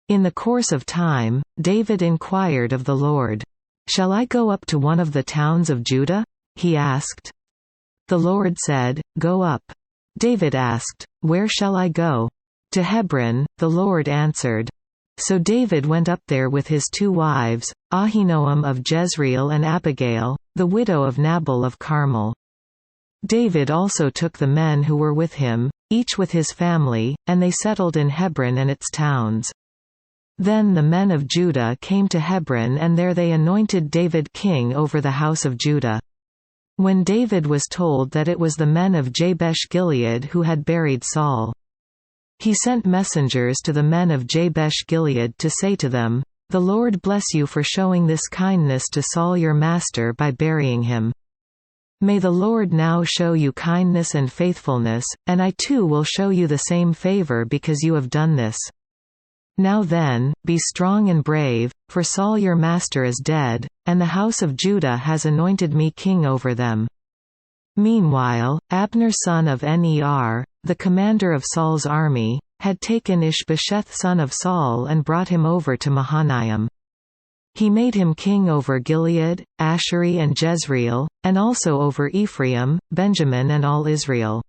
In the course of time, David inquired of the Lord, "Shall I go up to one of the towns of Judah?" he asked. The Lord said, "Go up." David asked, "Where shall I go?" "To Hebron," the Lord answered. So David went up there with his 2 wives, Ahinoam of Jezreel and Abigail, the widow of Nabal of Carmel. David also took the men who were with him, each with his family, and they settled in Hebron and its towns. Then the men of Judah came to Hebron, and there they anointed David king over the house of Judah. When David was told that it was the men of Jabesh-Gilead who had buried Saul, he sent messengers to the men of Jabesh-Gilead to say to them, "The Lord bless you for showing this kindness to Saul your master by burying him. May the Lord now show you kindness and faithfulness, and I too will show you the same favor because you have done this. Now then, be strong and brave, for Saul your master is dead, and the house of Judah has anointed me king over them." Meanwhile, Abner son of Ner, the commander of Saul's army, had taken Ishbosheth son of Saul and brought him over to Mahanaim. He made him king over Gilead, Ashuri and Jezreel, and also over Ephraim, Benjamin and all Israel.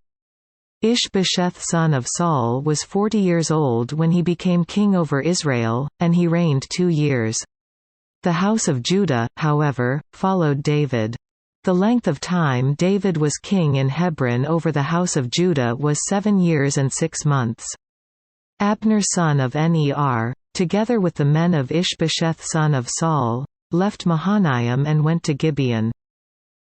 Ishbosheth son of Saul was 40 years old when he became king over Israel, and he reigned 2 years. The house of Judah, however, followed David. The length of time David was king in Hebron over the house of Judah was 7 years and 6 months. Abner son of Ner, together with the men of Ishbosheth son of Saul, left Mahanaim and went to Gibeon.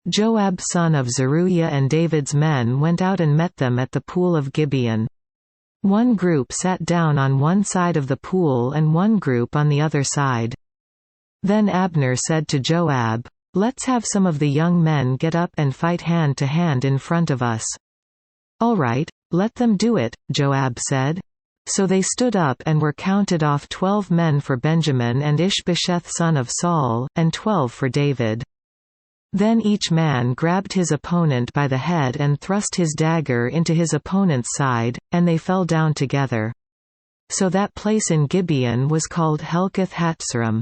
Joab son of Zeruiah and David's men went out and met them at the pool of Gibeon. One group sat down on one side of the pool and one group on the other side. Then Abner said to Joab, "Let's have some of the young men get up and fight hand to hand in front of us." "All right, let them do it," Joab said. So they stood up and were counted off 12 men for Benjamin and Ishbosheth son of Saul, and 12 for David. Then each man grabbed his opponent by the head and thrust his dagger into his opponent's side, and they fell down together. So that place in Gibeon was called Helkath Hatzrim.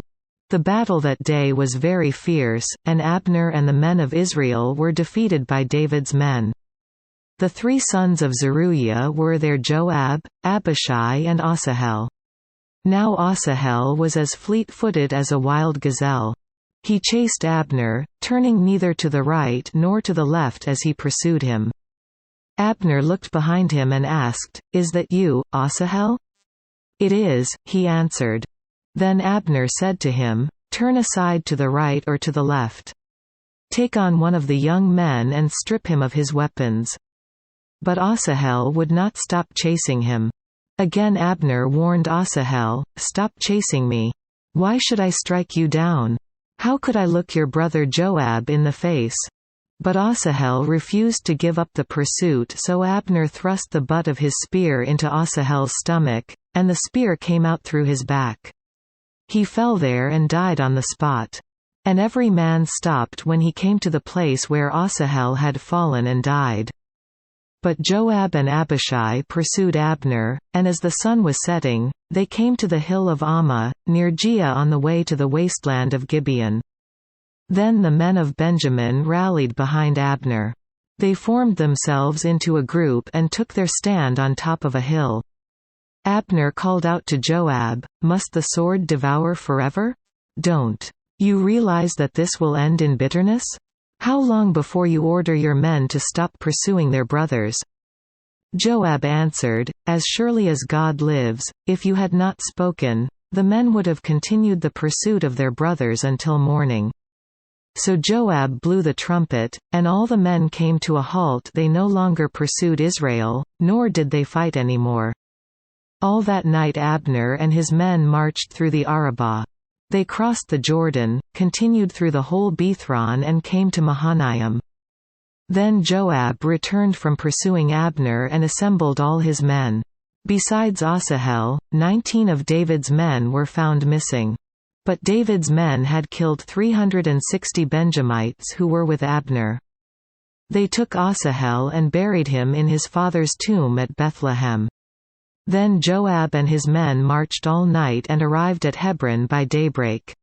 The battle that day was very fierce, and Abner and the men of Israel were defeated by David's men. The 3 sons of Zeruiah were there: Joab, Abishai and Asahel. Now Asahel was as fleet-footed as a wild gazelle. He chased Abner, turning neither to the right nor to the left as he pursued him. Abner looked behind him and asked, "Is that you, Asahel?" "It is," he answered. Then Abner said to him, "Turn aside to the right or to the left. Take on one of the young men and strip him of his weapons." But Asahel would not stop chasing him. Again Abner warned Asahel, "Stop chasing me. Why should I strike you down? How could I look your brother Joab in the face?" But Asahel refused to give up the pursuit, so Abner thrust the butt of his spear into Asahel's stomach, and the spear came out through his back. He fell there and died on the spot. And every man stopped when he came to the place where Asahel had fallen and died. But Joab and Abishai pursued Abner, and as the sun was setting, they came to the hill of Ammah, near Giah on the way to the wasteland of Gibeon. Then the men of Benjamin rallied behind Abner. They formed themselves into a group and took their stand on top of a hill. Abner called out to Joab, "Must the sword devour forever? Don't you realize that this will end in bitterness? How long before you order your men to stop pursuing their brothers?" Joab answered, "As surely as God lives, if you had not spoken, the men would have continued the pursuit of their brothers until morning." So Joab blew the trumpet, and all the men came to a halt. They no longer pursued Israel, nor did they fight anymore. All that night Abner and his men marched through the Arabah. They crossed the Jordan, continued through the whole Bithron and came to Mahanaim. Then Joab returned from pursuing Abner and assembled all his men. Besides Asahel, 19 of David's men were found missing. But David's men had killed 360 Benjamites who were with Abner. They took Asahel and buried him in his father's tomb at Bethlehem. Then Joab and his men marched all night and arrived at Hebron by daybreak.